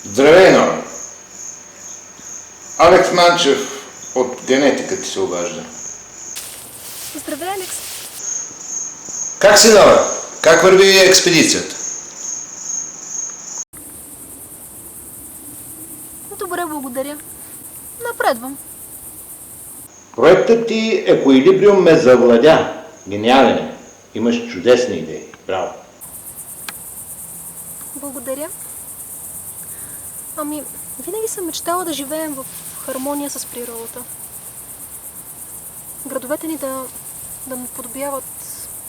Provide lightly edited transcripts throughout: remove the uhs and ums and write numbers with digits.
Здравей, Нора! Алекс Манчев от Генетика ти се обажда. Здравей, Алекс. Как си, Нора? Как върви експедицията? Добре, благодаря. Напредвам. Проектът ти Екоилибриум ме завладя. Гениален е. Имаш чудесни идеи. Браво! Благодаря. Ами, винаги съм мечтала да живеем в хармония с природата. Градовете ни да наподобяват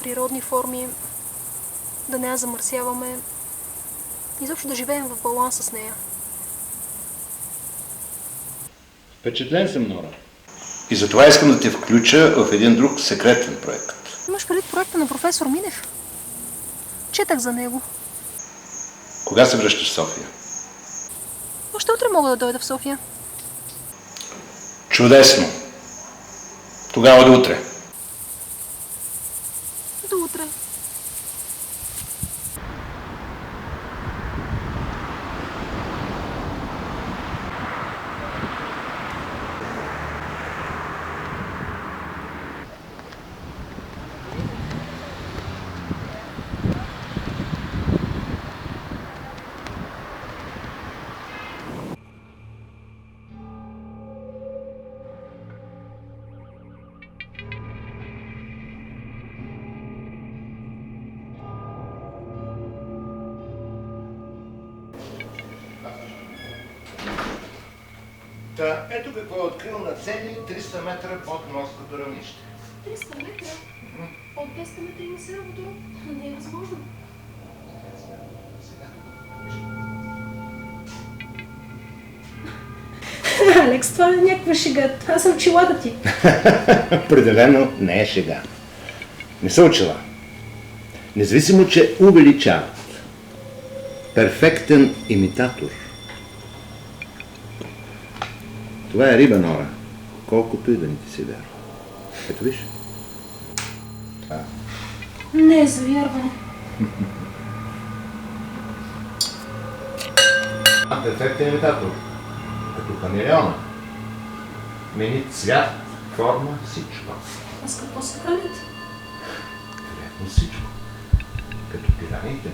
природни форми, да не я замърсяваме, изобщо да живеем в баланс с нея. Впечатлен съм, Нора. И затова искам да те включа в един друг секретен проект. Имаш предвид проекта на професор Минев? Четах за него. Кога се връщаш в София? Още утре мога да дойда в София. Чудесно! Тогава до утре. Та, ето какво е открил на цели 300 метра под морското равнище. 300 метра? От 200 метра има сега водород. Не е възможно. Алекс, това е някаква шега. Аз съм очилата ти. Определено не е шега. Не са очила. Независимо, че увеличават. Перфектен имитатор. Това е риба, Нора. Колкото и да не ти се вярва. Ето виж. Не е за вярване. Перфектен имитатор. Като хамелеона. Мени цвят, форма, всичко. А с какво се хранят? Вероятно всичко. Като пираните.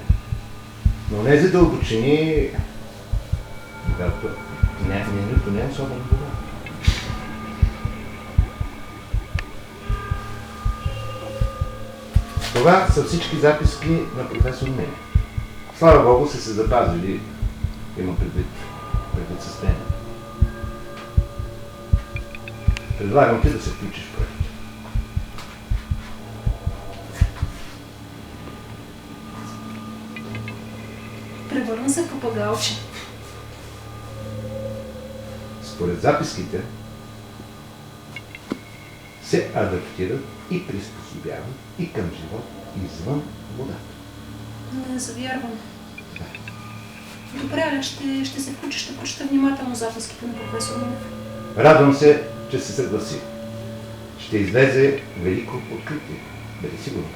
Но тези дълбочини, когато нито не е особено добро. Това са всички записки на професор Мени. Слава Богу са се запазили, има предвид състояние. Предлагам ти да се включиш в проекта. Превърна се в папагалче. Според записките се адаптират и приспособяват и към живот извън водата. Не завярвам. Добре, Алекс, ще се включа, ще прочета внимателно записките на професор Минев. Радвам се, че се съгласи. Ще излезе велико откритие. Бъди сигурен.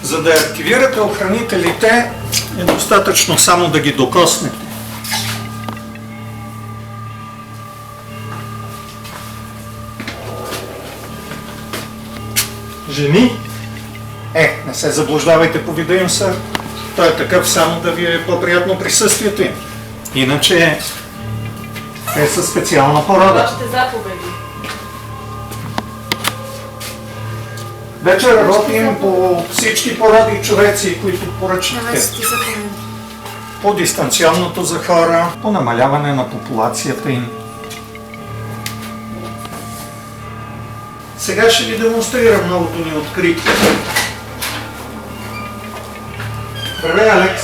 За да активирате охранителите, е достатъчно само да ги докоснете. Жени? Не се заблуждавайте по вида им, сър. Той е такъв само да ви е по-приятно присъствието им. Иначе те са специална порода. Вашите заповеди. Вече работим по всички породи човеци, които поръчате. По дистанционното за хора, по намаляване на популацията им. Сега ще ви демонстрирам новото ни откритие. Здравей, Алекс!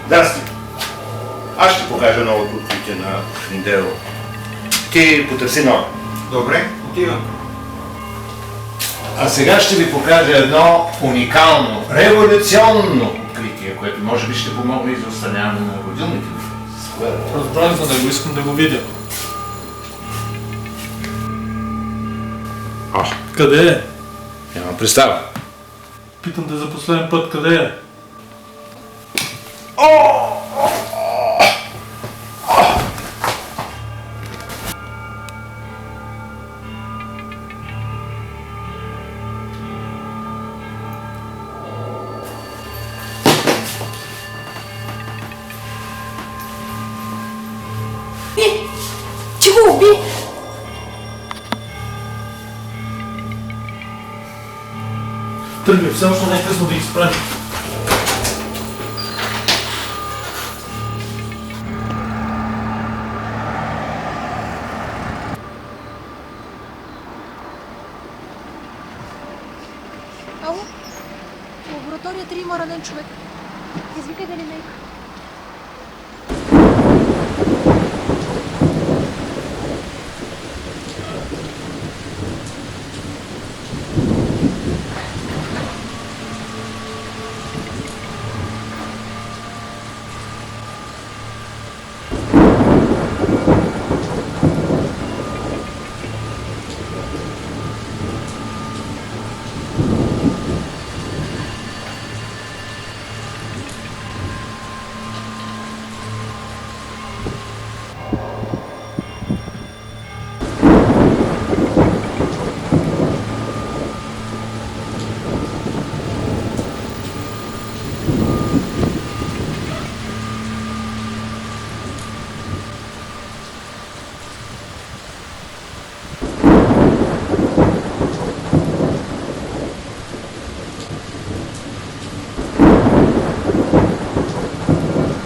Здрасти. Аз ще покажа новото откритие на Финдело. Ти потърси ново. Добре, отивам. А сега ще ви покажа едно уникално, революционно откритие, което може би ще помогне и за отстраняване на родилните ви. Разбрах за него, искам да го видя. Къде е? Нямам представа. Питам те за последен път, къде е? Ти го уби! Тръгвай, все още не е късно да ги спрем. Ало? Лаборатория 3 има ранен човек. Извикай да линейка.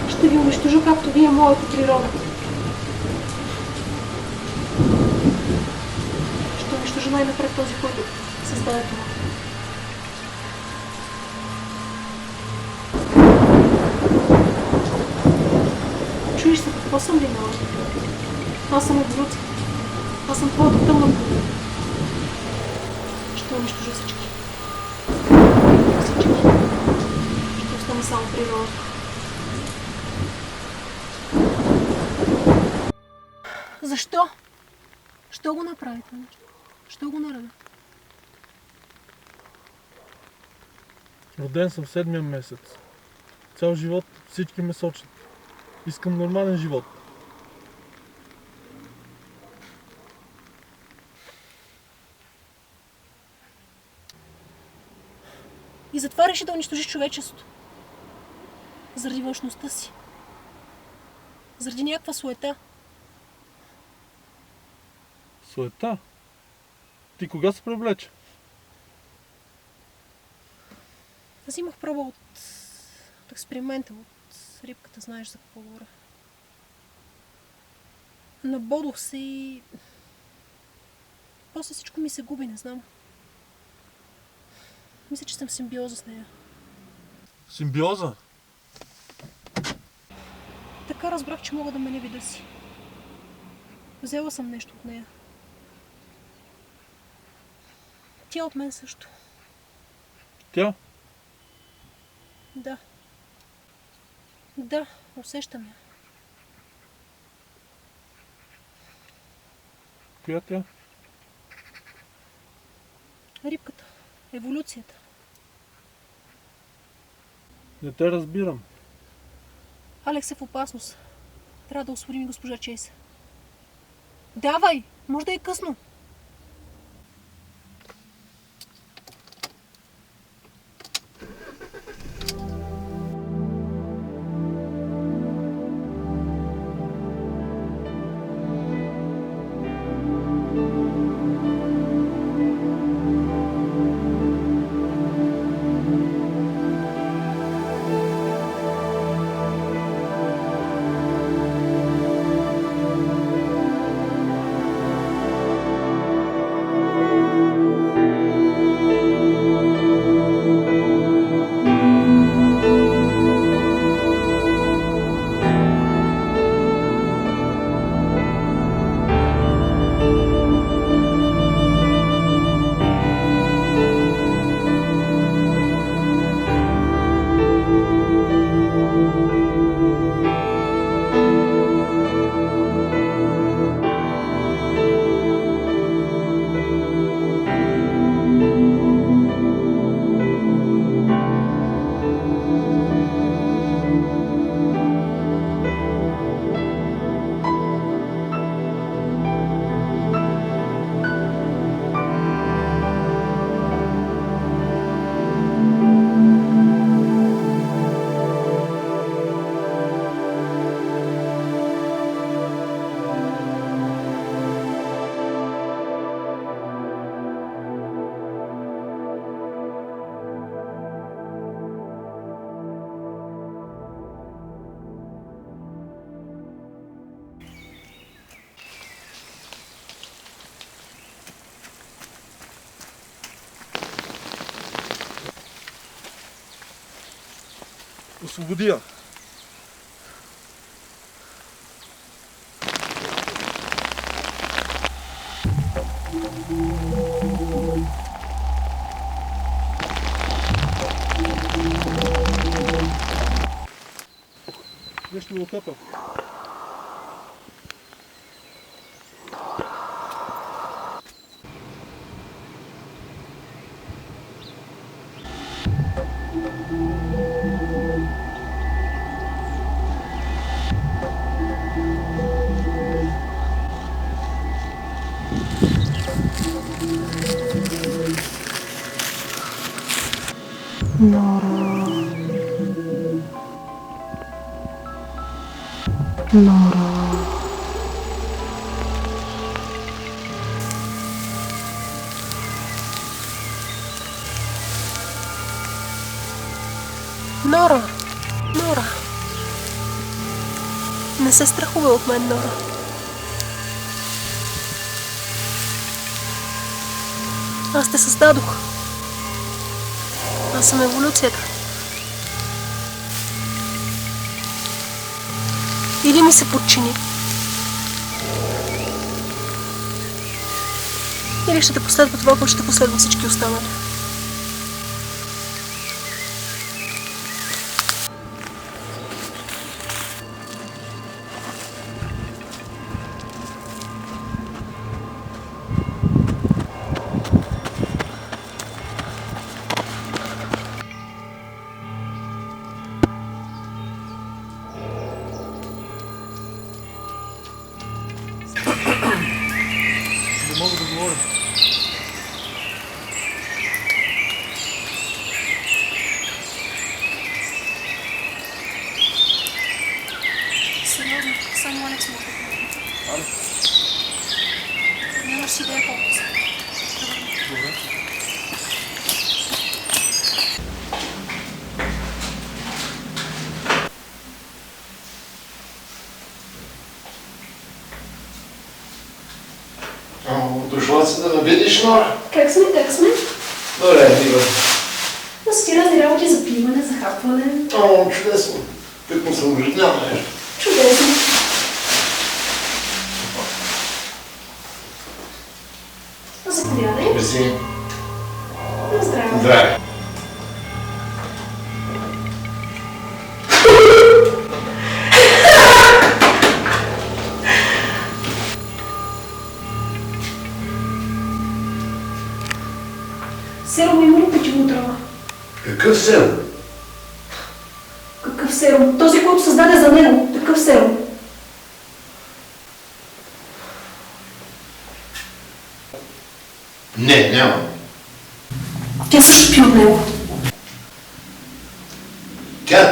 Ще ви унищожа, както вие моята природа. Ще унищожа най-напред този, който създаде това. Чуеш се, какво съм ли нала? Аз съм еволюция. Аз съм твоята тъмна природа. Ще унищожа всички. Всички. Ще остане само природа. Защо? Що го направите? Що го нареда? Роден съм в 7-я месец. Цял живот всички ме сочат. Искам нормален живот. И затова реши да унищожиш човечеството. Заради външността си. Заради някаква суета. Суета? Ти кога се привлече? Аз имах проба от експеримента, от рибката, знаеш за какво говоря. Набодох се и... После всичко ми се губи, не знам. Мисля, че съм в симбиоза с нея. Симбиоза? Така разбрах, че мога да меня вида си. Взела съм нещо от нея. Тя от мен също. Тя? Да. Да, усещам я. Коя тя? Рибката. Еволюцията. Не те разбирам. Алекс е в опасност. Трябва да освободим госпожа Чейс. Давай! Може да е късно. Освободи я. Нещо го къпа. Нора! Нора! Не се страхувай от мен, Нора. Аз те създадох. Аз съм еволюцията. Или ми се подчини, или ще те последва това, което ще последва всички останали. Не мога да говоря. Сериозно, само Алекс може да говори. Алекс? Нямаш си идея колко са. Добре. Дошла си да ме видиш, Нора? Как сме? Добре, Дива. Да си разни работи за пиване, за хапване. О, чудесно. Тъкмо съм ожиднял нещо. Чудесно. Заповядай. Мерси. Здраво. Здраве. Серо, има ли печено отрова? Какъв сел? такъв серум. Този, който създаде за него такъв серум. Не, няма. Тя също пи от него.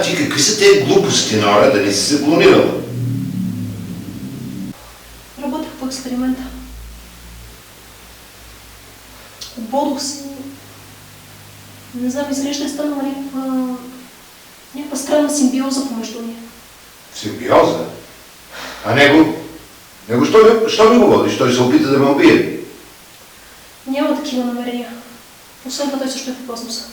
Ти какви са тези глупости, Нора, да не си се клонирала? Работех по експеримента. Ободох се. Не знам, изглежда е станала някаква странна симбиоза помежду ни. Симбиоза? А него? Що ми го водиш? Той се опита да ме убие. Няма такива намерения. Освен това той също е в опасност.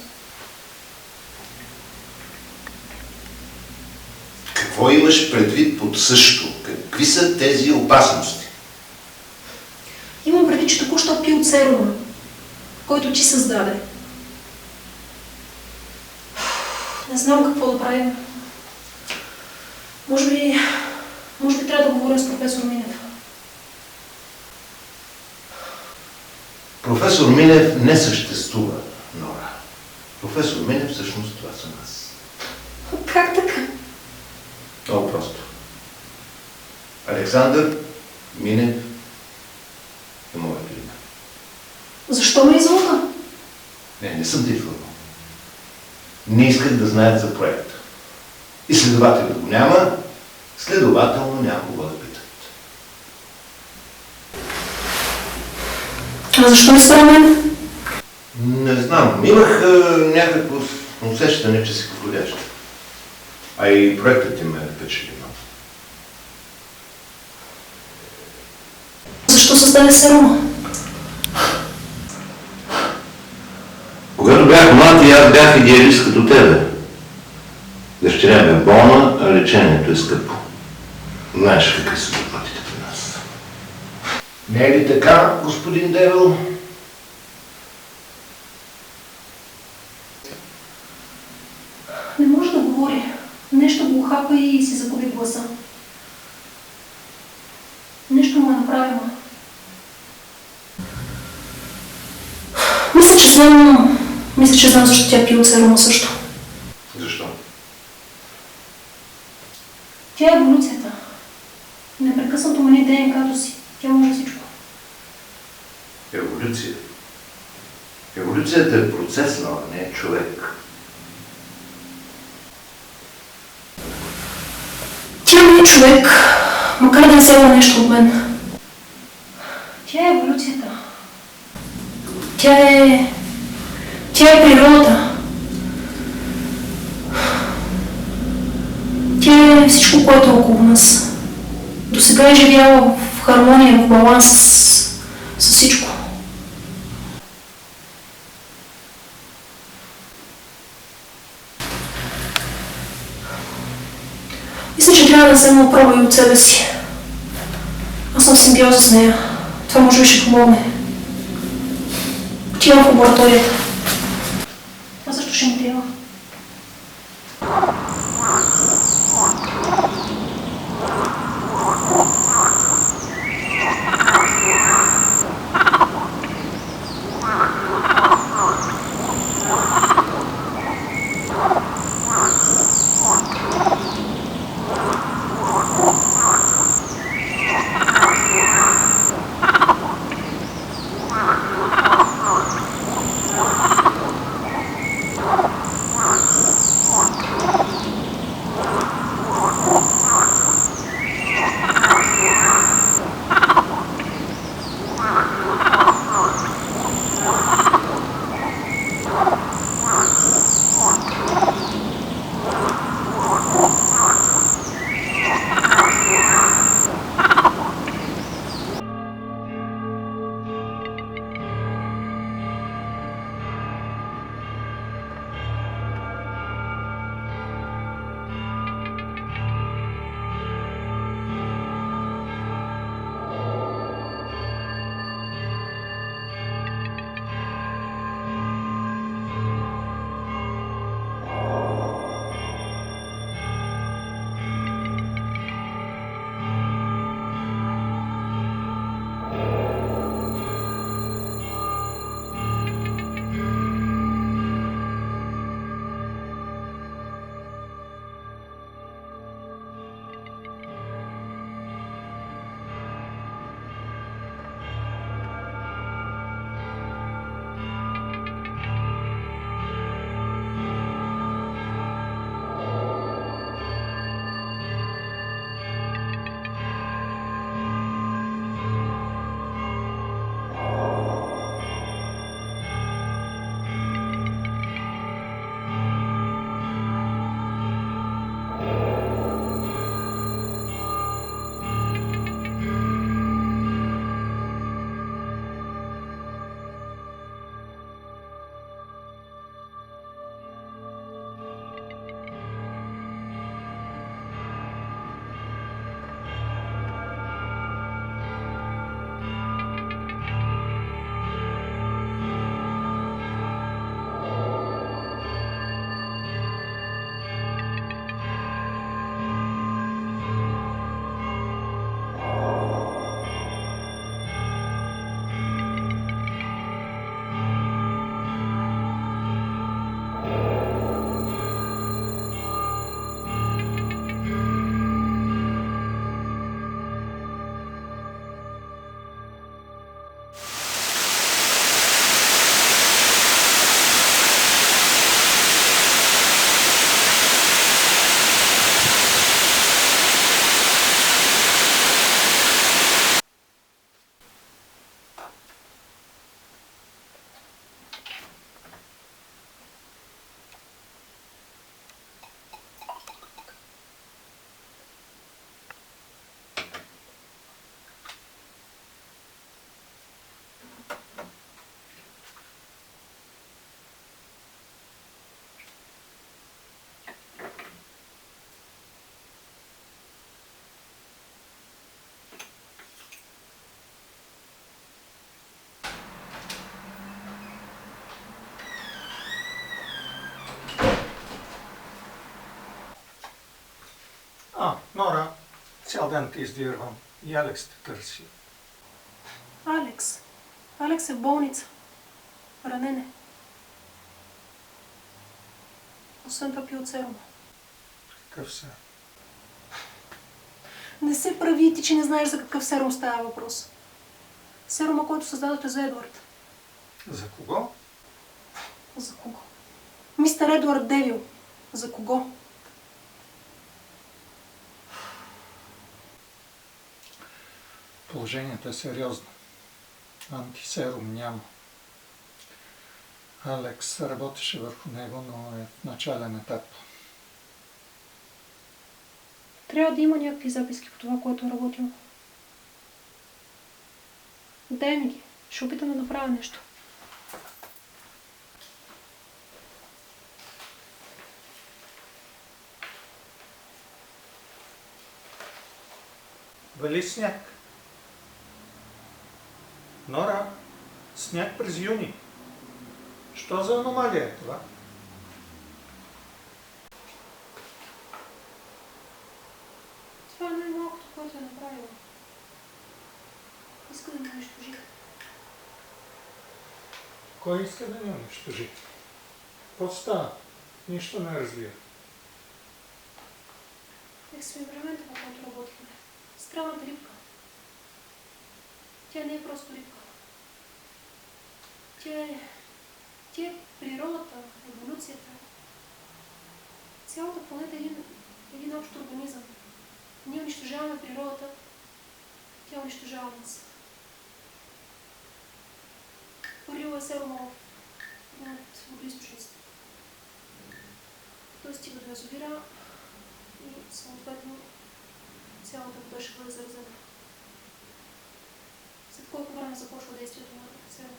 Какво имаш предвид под също? Какви са тези опасности? Имам предвид, че току-що пи от серума, който ти създаде. Не знам какво да правим. Може би трябва да говорим с професор Минев. Професор Минев не съществува, Нора. Професор Минев всъщност това съм аз. Как така? Много просто. Александър Минев е моят име. Защо ме излъга? Не съм те излъгал. Не исках да знаят за проекта. И следователно го няма, следователно няма кого да питат. А защо не спря мен? Не знам, имах някакво усещане, че си подходяща. А и проектът ти ме впечатли много. Защо създаде серума? Когато бях млад и аз бях идеалист като тебе. Дъщеря ми е болна, а лечението е скъпо. Знаеш какви са заплатите при нас. Не е ли така, господин Девел? Не може да говори. Нещо го хапа и си загуби гласа. Нещо му е направило. Мисля, че знам защо тя пи от серума също. Защо? Тя е еволюцията. Непрекъснато мени ДНК-то си. Тя може всичко. Еволюция. Еволюцията е процес, но не е човек. Тя не е човек, макар да не взема нещо от мен. Тя е еволюцията. Тя е природата. Тя е всичко, което е около нас. Досега е живяла в хармония, в баланс с всичко. Мисля, че трябва да взема проба и от себе си. Аз съм в симбиоза с нея. Това може би ще помогне. Отивам в лабораторията. Това също ще ми трябва. Цял ден те издирвам. И Алекс те търси. Алекс. Алекс е в болница. Ранен е. Освен това пи от серума. Какъв се? Не се прави ти, че не знаеш за какъв серум става въпрос. Серума, който създадохте за Едуард. За кого? За кого? Мистер Едуард Девил. За кого? Положението е сериозно. Антисерум няма. Алекс работеше върху него, но е в начален етап. Трябва да има някакви записки по това, което е работил. Дай ми ги. Ще опитам да направя нещо. Вали сняг. Нора, сняг през юни. Що за аномалия е това? Това е най-малкото, което е направила. Иска да ме унищожи. Кой иска да ни унищожи? Какво става? Нищо не разбира. Експеримента, по който работихме. Странната рибка. Тя не е просто рибка. Тя е природата, еволюцията. Цялата планета е един общ организъм. Ние унищожаваме природата, тя унищожава нас. Хвърлила е серума в един от водоизточниците. Той стига до язовира и съответно цялата вода ще бъде заразена. След колко време започва действието на серума?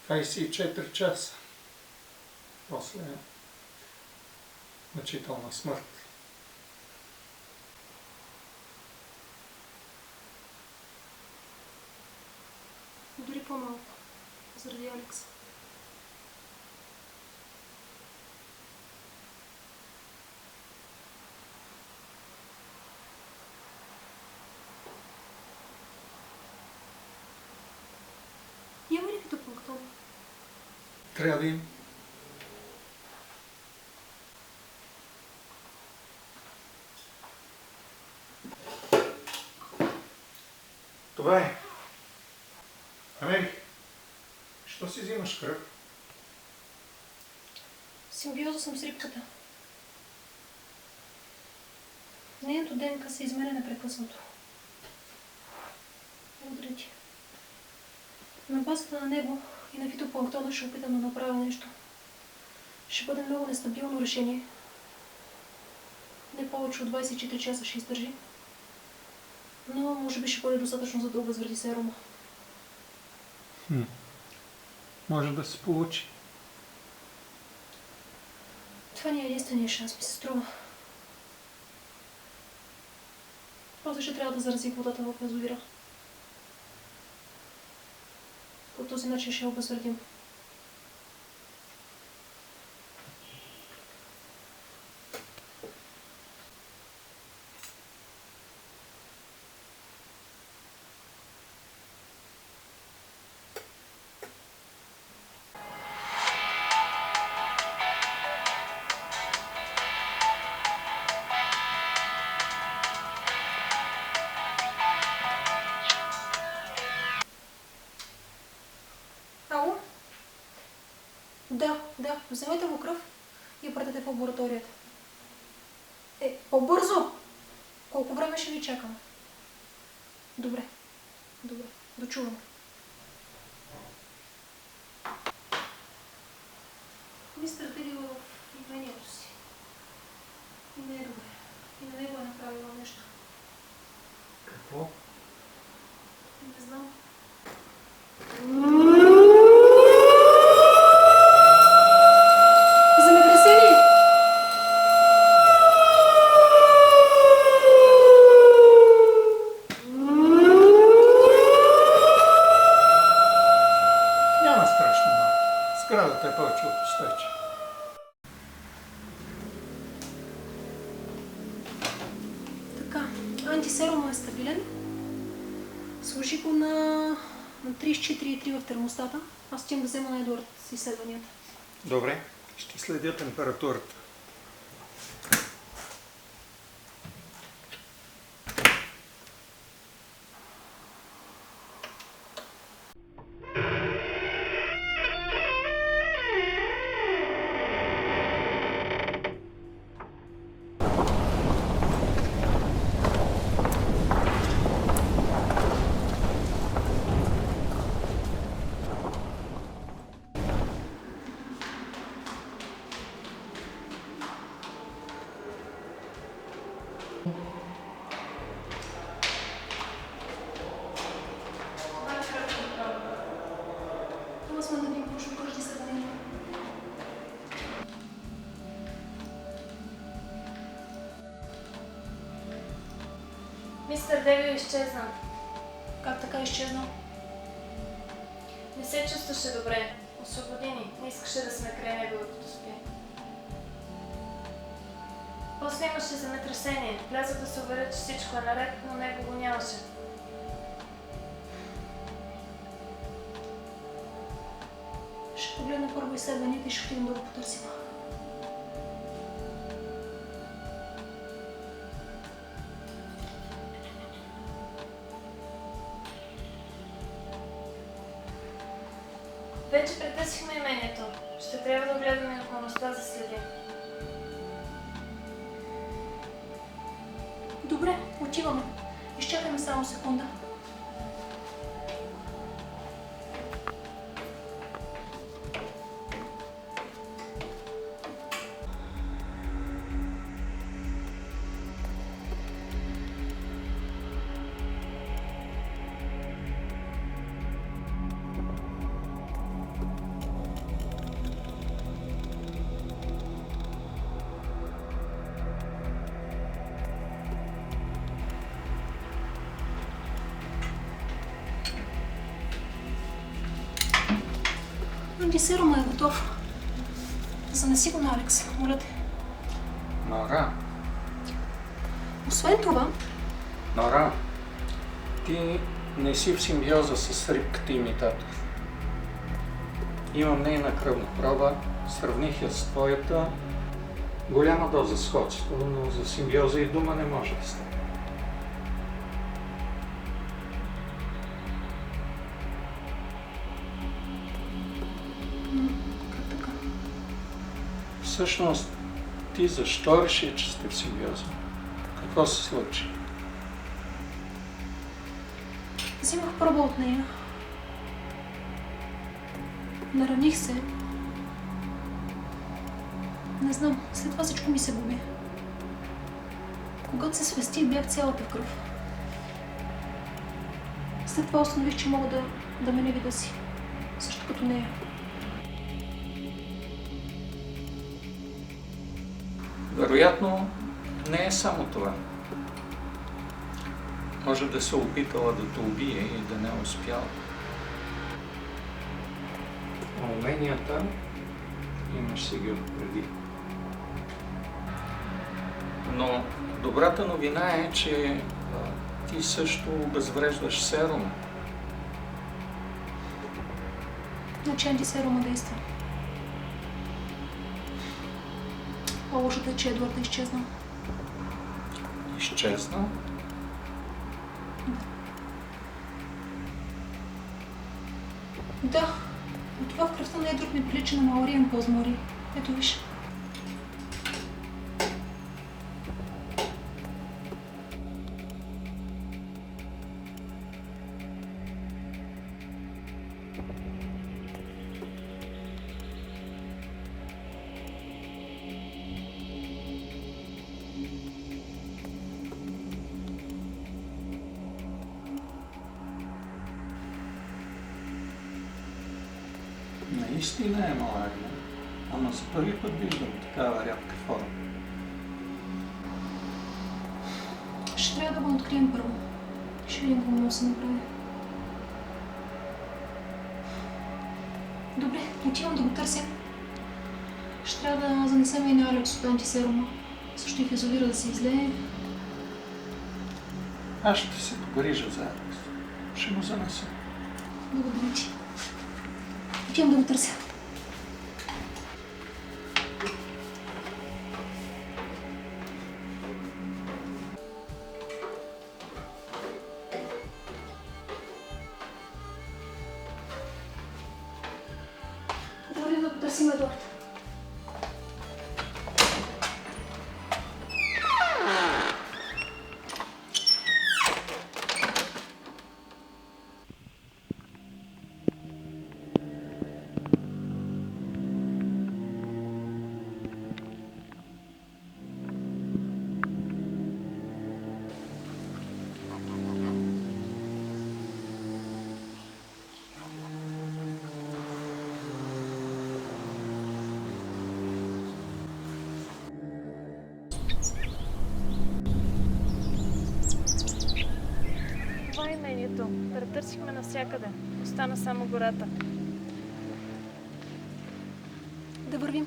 24 часа. После мъчителна смърт. Дори по-малко, заради Алекс. Има ли фитопланктон? Трябва да има. Това е. Амери, що си взимаш кръв? Симбиоза съм с рибката. Нейното ДНК се изменя непрекъснато. Благодаря ти. На базата на него и на фитопланктона ще опитам да направя нещо. Ще бъде много нестабилно решение. Не повече от 24 часа ще издържи. Но може би ще бъде достатъчно, за да обезвреди серума. Може да се получи. Това ни е единствения шанс, ми се струва. После ще трябва да зарази водата в язовира. По този начин ще я обезвредим. Ало? Да. Вземете му кръв и я пратете в лабораторията. По-бързо! Колко време ще ви чакам? Добре. Дочувам. Мистер Тедил е в имението си. И не е добре. И на него е направила нещо. Какво? Не знам. Земетресение! Няма страшно много. Сградата е повече от устойчива. Така. стабилен. Сложи го на 34,3 в термостата. Аз отивам да взема на Едуард с изследванията. Добре, ще следя температурата. Това сме да ви почва кажди изследвания. Мистер Девил изчезна. Как така изчезна? Не се чувстваше добре. Освободи ни. Не искаше да сме край него, докато спи. После имаше земетресение. Влязох да се уверя, че всичко е наред, но него го нямаше. Ще погледна първо изследванията и ще отидем да го потърсим. Вече претърсихме имението. Ще трябва да гледаме околността за следи. Добре, отиваме. Изчакаме само секунда. Антисерума е готов. Занеси го на Алекс, моля те. Нора, Освен това, Нора, ти не си в симбиоза с рибката имитатор. Имам нейна кръвна проба, сравних я с твоята. Голяма доза сходство, но за симбиоза и дума не може да стане. как така? Всъщност, ти защо реши, че сте в симбиоза? Какво се случи? Взимах проба от нея. Нараних се. Не знам, след това всичко ми се губи. Когато се свести, бях цялата в кръв. След това установих, че мога да меня вида си. Също като нея. Вероятно, не е само това. Може да се опитала да те убие и да не е успяла. А уменията имаш си ги отпреди. Но добрата новина е, че ти също обезвреждаш серума. Значи антисерума действа. По-лошото е, че Едуард е изчезнал. Изчезна. Да, но това в кръвта на Едуард ми прилича на Маориен Позмори. Ето виж. Наистина е малария, ама за първи път виждам такава рядка форма. Ще трябва да го открием първо. Ще видим какво може да се направи. Добре, отивам да го търся. Ще трябва да занесем и на Алекс от антисерума. Също и в язовира да се излее. Аз ще се погрижа заедно. Ще го занеса. Благодаря ти. Отивам да го търся. Да вървим да потърсим Едуард. Това е имението. Претърсихме навсякъде. Остана само гората. Да вървим.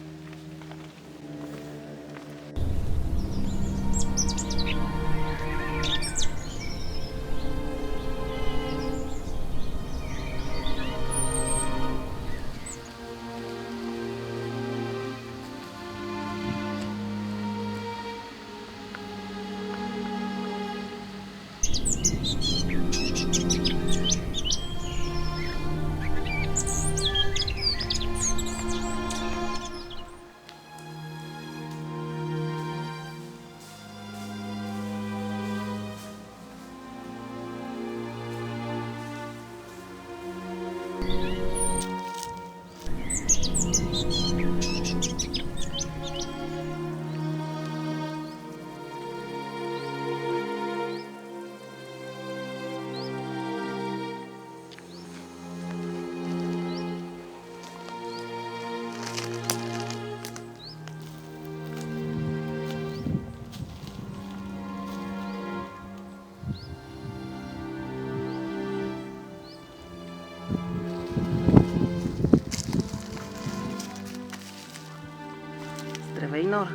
Здравей, Нора.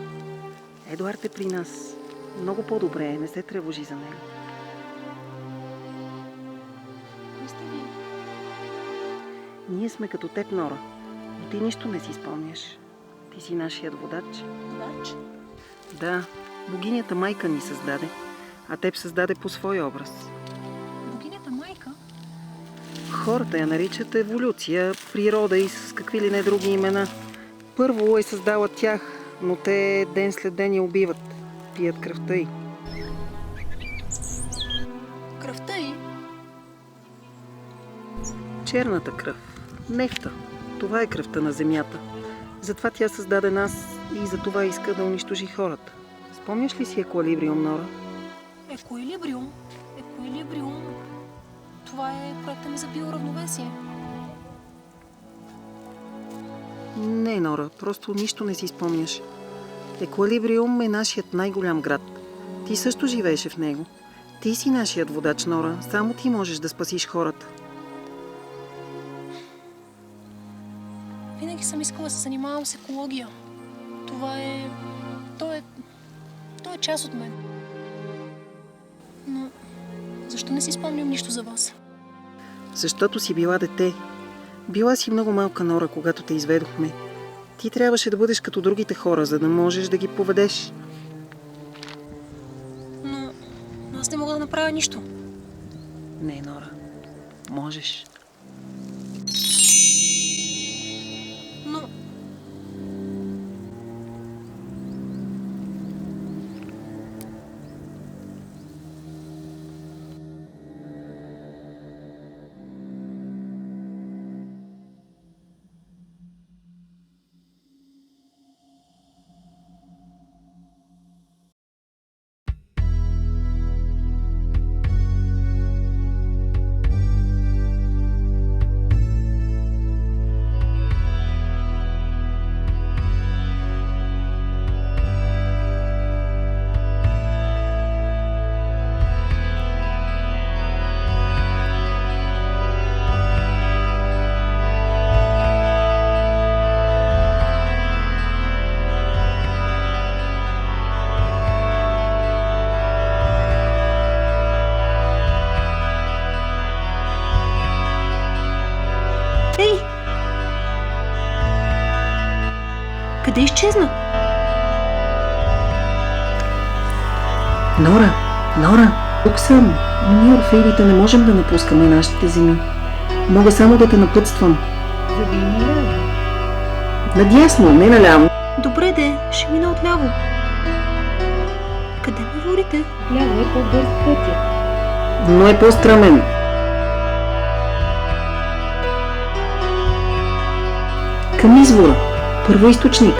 Едуард е при нас. Много по-добре, не се тревожи за него. Кой сте вие? Ние сме като теб, Нора, но ти нищо не си спомняш. Ти си нашият водач. Водач? Да, богинята майка ни създаде, а теб създаде по свой образ. Богинята майка? Хората я наричат еволюция, природа и с какви ли не други имена. Първо е създала тях, но те ден след ден я убиват. Пият кръвта й. Кръвта й? Черната кръв. Нефта. Това е кръвта на земята. Затова тя създаде нас и затова иска да унищожи хората. Спомняш ли си еквилибриум, Нора? Еквилибриум? Еквилибриум? Това е проекта ми за биоравновесие. Не, Нора, просто нищо не си спомняш. Еквилибриум е нашият най-голям град. Ти също живееше в него. Ти си нашият водач, Нора. Само ти можеш да спасиш хората. Винаги съм искала да се занимавам с екология. Това е... То е част от мен. Но защо не си спомням нищо за вас? Защото си била дете. Била си много малка, Нора, когато те изведохме. Ти трябваше да бъдеш като другите хора, за да можеш да ги поведеш. Но аз не мога да направя нищо. Не, Нора. Можеш. Но... Къде изчезна? Нора, тук съм. Но ние, орфейлите, не можем да напускаме нашите земи. Мога само да те напътствам. Завини ляво. Надясно, не наляво. Добре де, ще мина отляво. Къде ме водите? Ляво е по-бърз пътя. Но е по-стръмен. Към извора. Първоизточник.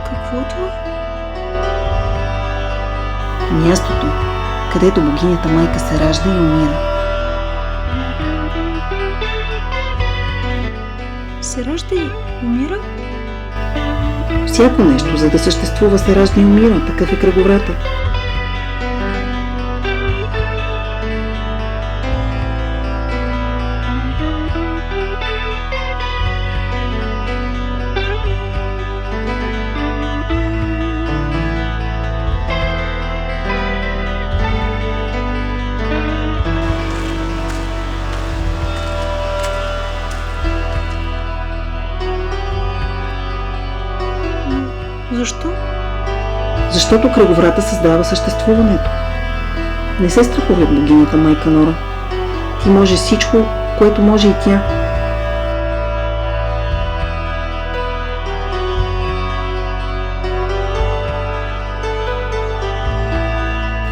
Какво е това? Мястото, където богинята майка се ражда и умира. Се ражда и умира? Всяко нещо, за да съществува, се ражда и умира. Такъв е кръговрата. Защо? Защото кръговрата създава съществуването. Не се страхувай от богинята майка Нора. Ти можеш всичко, което може и тя.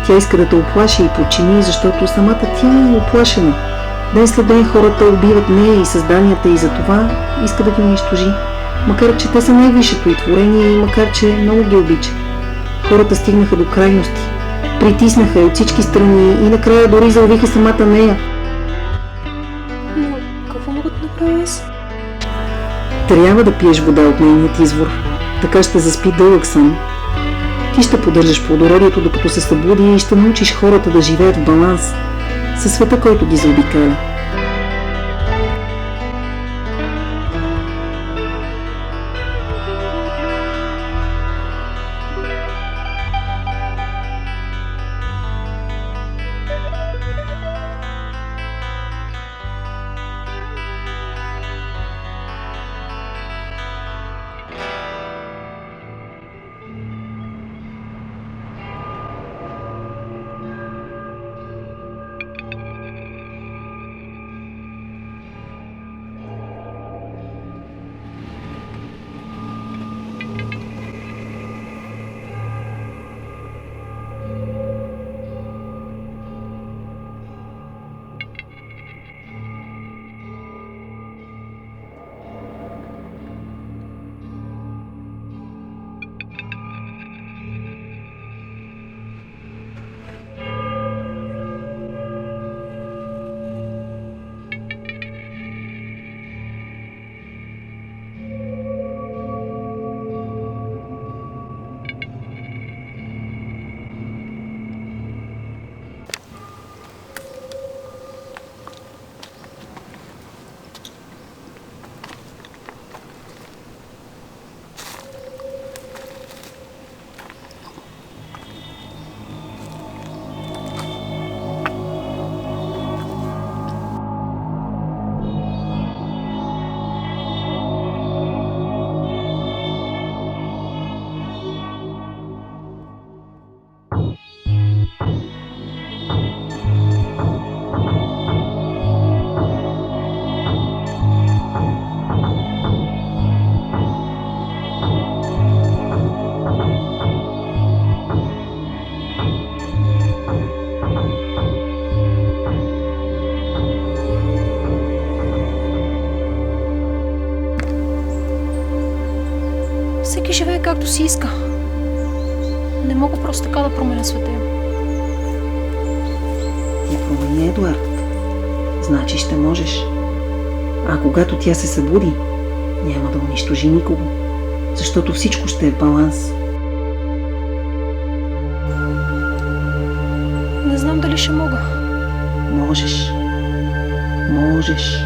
Тя иска да те оплаши и подчини, защото самата тя е оплашена. Ден след ден хората убиват нея и създанията и затова иска да ги унищожи. Макар че те са най-висшето и творение и макар че много ги обича. Хората стигнаха до крайности. Притиснаха я от всички страни и накрая дори заловиха самата нея. Но какво мога да направя аз? Трябва да пиеш вода от нейният извор. Така ще заспи дълъг сън. Ти ще поддържаш плодородието, докато се събуди и ще научиш хората да живеят в баланс със света, който ги заобикаля. Всеки живее както си иска. Не мога просто така да променя света им. Ти промени, Едуард. Значи ще можеш. А когато тя се събуди, няма да унищожи никого. Защото всичко ще е в баланс. Не знам дали ще мога. Можеш. Можеш.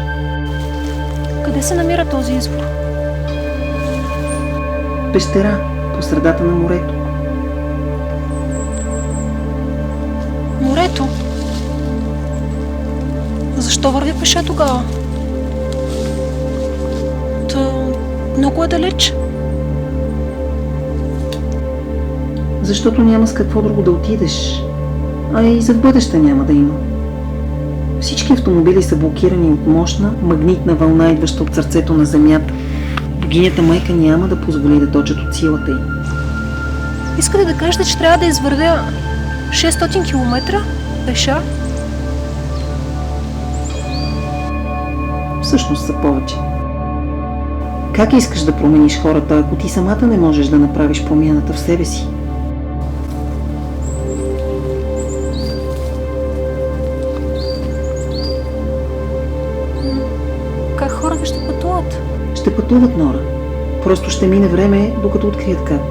Къде се намира този извор? Пещера по средата на морето. Морето? Защо вървя пеша тогава? Много е далеч. Защото няма с какво друго да отидеш. А и за в бъдеще няма да има. Всички автомобили са блокирани от мощна магнитна вълна, идваща от сърцето на Земята. Богинята майка няма да позволи да точат от силата й. Искате да кажете, че трябва да извървя 600 км пеша? Всъщност са повече. Как искаш да промениш хората, ако ти самата не можеш да направиш промяната в себе си? Как хората ще пътуват? Ще пътуват, Нора. Просто ще мине време, докато открият как.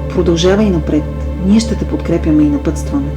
Продължавай напред. Ние ще те подкрепяме и напътстваме.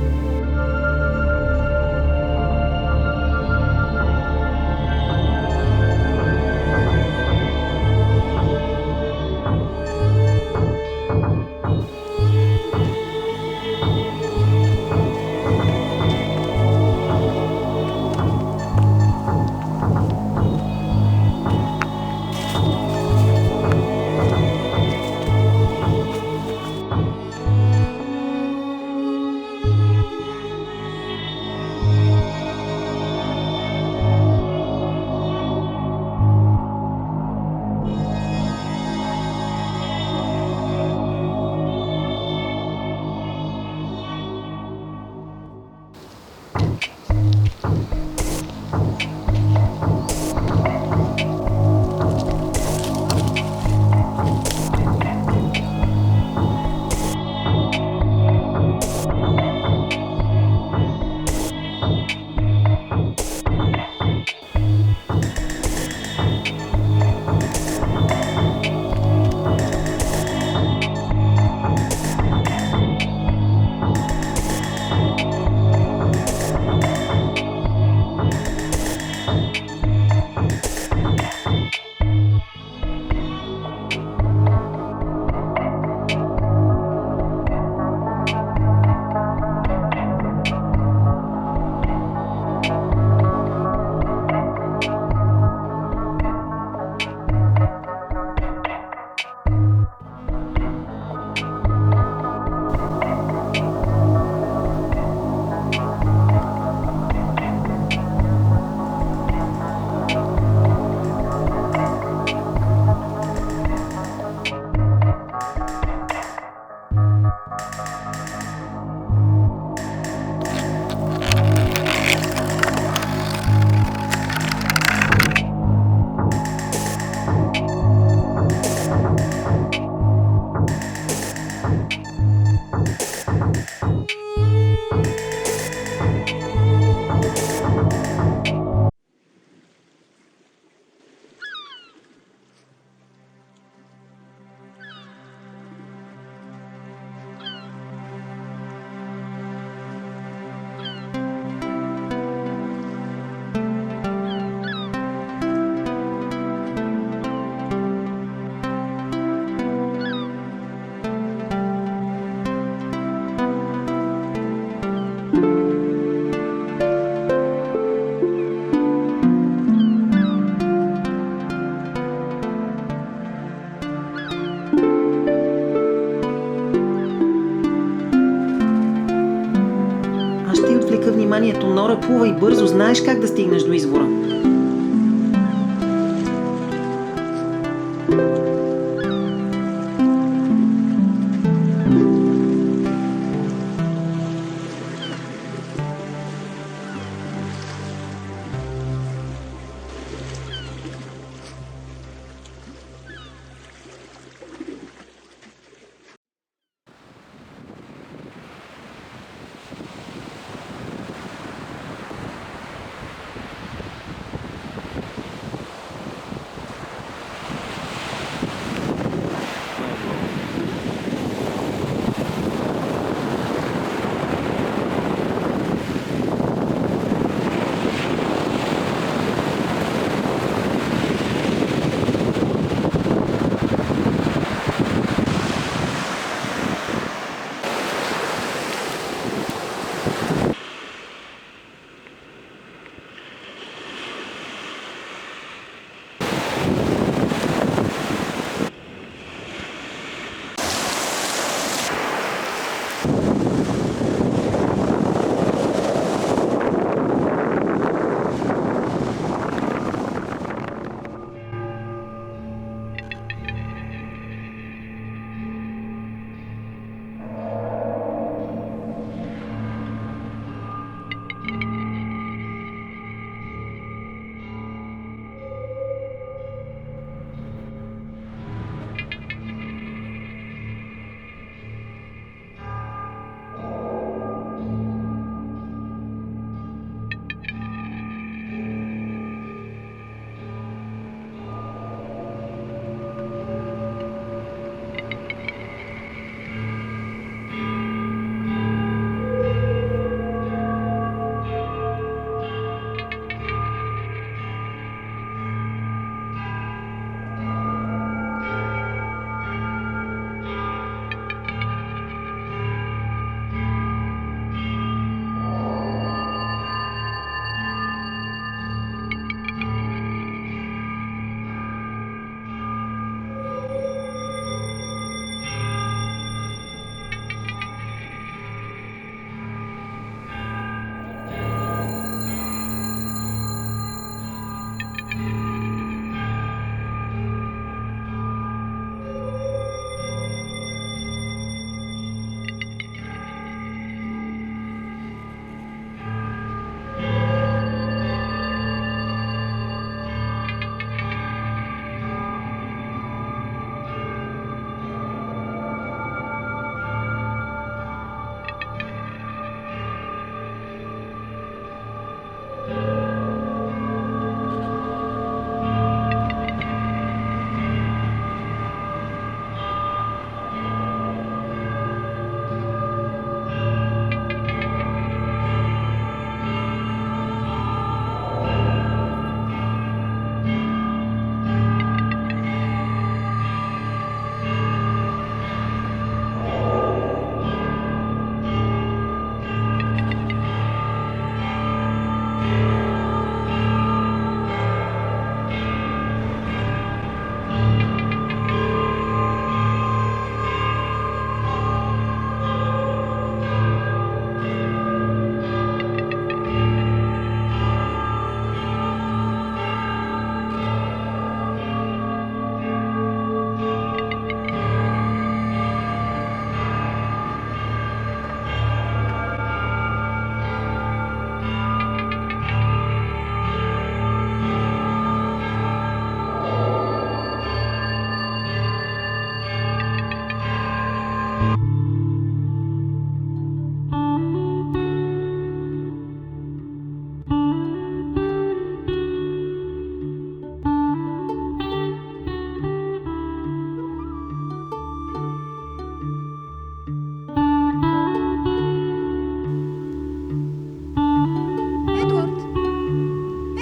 Вниманието, Нора, плувай бързо, знаеш как да стигнеш до извора.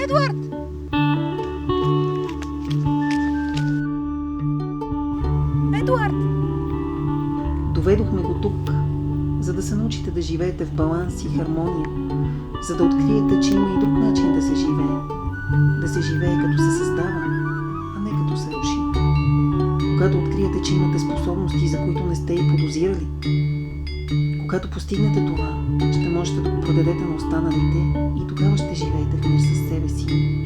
Едуард! Едуард! Доведохме го тук, за да се научите да живеете в баланс и хармония, за да откриете, че има и друг начин да се живее. Да се живее като се създава, а не като се руши. Когато откриете, че имате способности, за които не сте и подозирали, когато постигнете това, ще можете да го продадете на останалите и тогава ще живеете в мир със себе си.